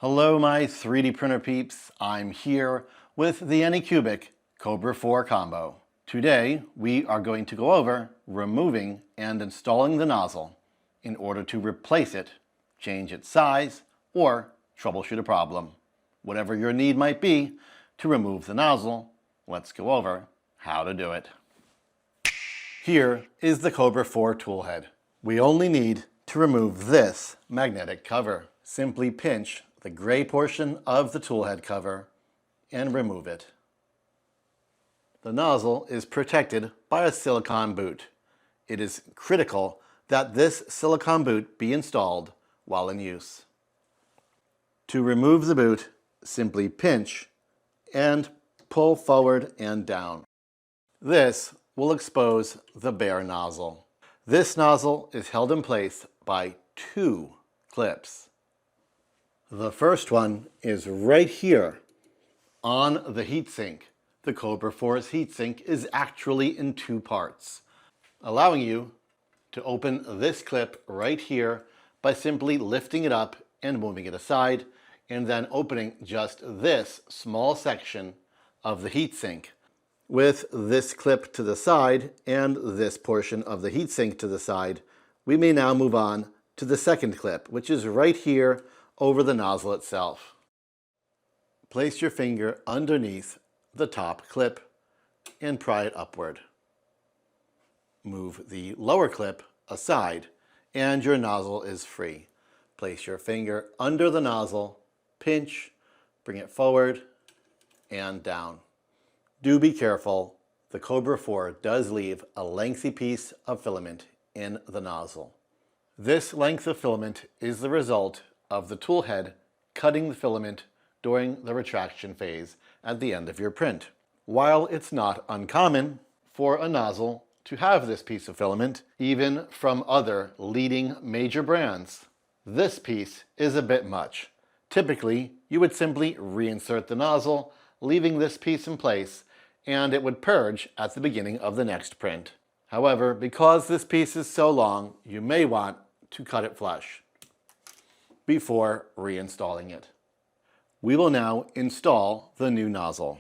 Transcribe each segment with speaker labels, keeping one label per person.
Speaker 1: Hello my 3D printer peeps, I'm here with the Anycubic Kobra 4 combo. Today we are going to go over removing and installing the nozzle in order to replace it, change its size, or troubleshoot a problem. Whatever your need might be to remove the nozzle, let's go over how to do it. Here is the Kobra 4 tool head. We only need to remove this magnetic cover. Simply pinch the gray portion of the tool head cover and remove it. The nozzle is protected by a silicone boot. It is critical that this silicone boot be installed while in use. To remove the boot, simply pinch and pull forward and down. This will expose the bare nozzle. This nozzle is held in place by two clips. The first one is right here on the heatsink. The Kobra 4's heatsink is actually in two parts, allowing you to open this clip right here by simply lifting it up and moving it aside, and then opening just this small section of the heatsink. With this clip to the side and this portion of the heatsink to the side, we may now move on to the second clip, which is right here over the nozzle itself. Place your finger underneath the top clip and pry it upward. Move the lower clip aside and your nozzle is free. Place your finger under the nozzle, pinch, bring it forward and down. Do be careful, the Kobra 4 does leave a lengthy piece of filament in the nozzle. This length of filament is the result of the tool head cutting the filament during the retraction phase at the end of your print. While it's not uncommon for a nozzle to have this piece of filament, even from other leading major brands, this piece is a bit much. Typically, you would simply reinsert the nozzle, leaving this piece in place, and it would purge at the beginning of the next print. However, because this piece is so long, you may want to cut it flush before reinstalling it. We will now install the new nozzle.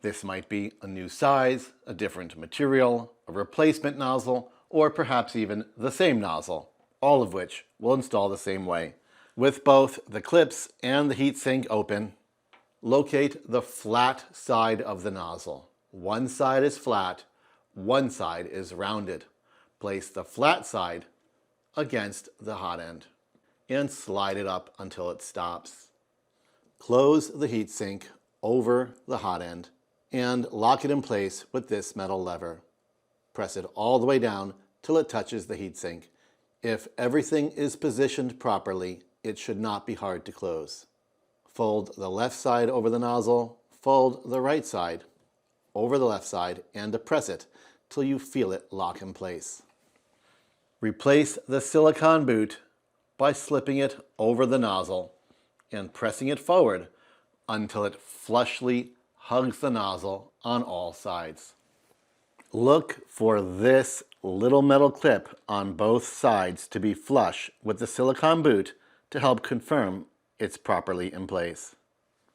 Speaker 1: This might be a new size, a different material, a replacement nozzle, or perhaps even the same nozzle, all of which we'll install the same way. With both the clips and the heatsink open, locate the flat side of the nozzle. One side is flat, one side is rounded. Place the flat side against the hot end and slide it up until it stops. Close the heatsink over the hot end and lock it in place with this metal lever. Press it all the way down till it touches the heatsink. If everything is positioned properly, it should not be hard to close. Fold the left side over the nozzle, fold the right side over the left side, and depress it till you feel it lock in place. Replace the silicone boot by slipping it over the nozzle and pressing it forward until it flushly hugs the nozzle on all sides. Look for this little metal clip on both sides to be flush with the silicone boot to help confirm it's properly in place.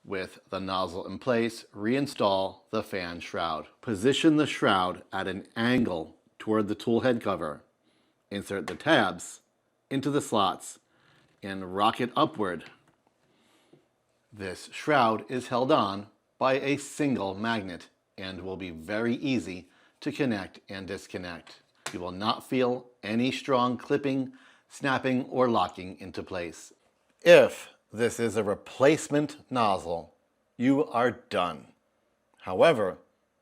Speaker 1: With the nozzle in place, reinstall the fan shroud. Position the shroud at an angle toward the tool head cover. Insert the tabs into the slots and rock it upward. This shroud is held on by a single magnet and will be very easy to connect and disconnect. You will not feel any strong clipping, snapping, or locking into place. If this is a replacement nozzle, you are done. However,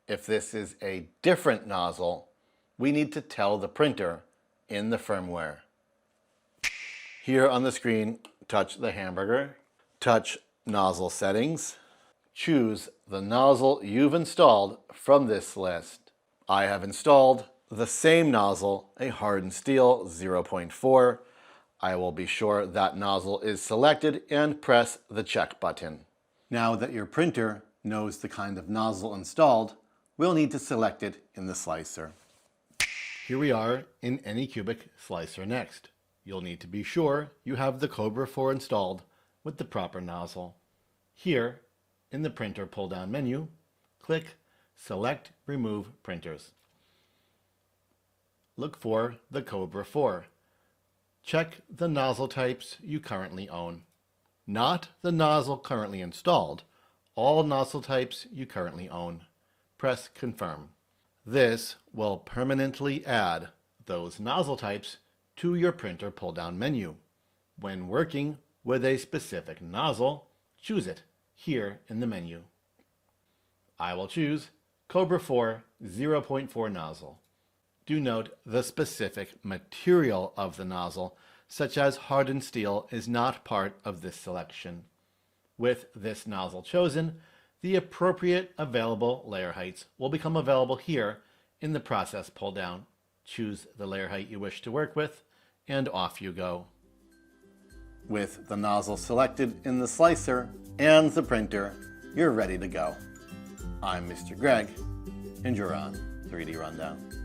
Speaker 1: if this is a different nozzle, we need to tell the printer in the firmware. Here on the screen, touch the hamburger, touch nozzle settings, choose the nozzle you've installed from this list. I have installed the same nozzle, a hardened steel 0.4. I will be sure that nozzle is selected and press the check button. Now that your printer knows the kind of nozzle installed, we'll need to select it in the slicer. Here we are in Anycubic Slicer next. You'll need to be sure you have the Kobra 4 installed with the proper nozzle. Here, in the printer pull-down menu, click Select Remove Printers. Look for the Kobra 4. Check the nozzle types you currently own. Not the nozzle currently installed, all nozzle types you currently own. Press Confirm. This will permanently add those nozzle types to your printer pull-down menu. When working with a specific nozzle, choose it here in the menu. I will choose Kobra 4 0.4 nozzle. Do note the specific material of the nozzle, such as hardened steel, is not part of this selection. With this nozzle chosen, the appropriate available layer heights will become available here in the process pull-down. Choose the layer height you wish to work with, and off you go. With the nozzle selected in the slicer and the printer, you're ready to go. I'm Mr. Greg, and you're on 3D Rundown.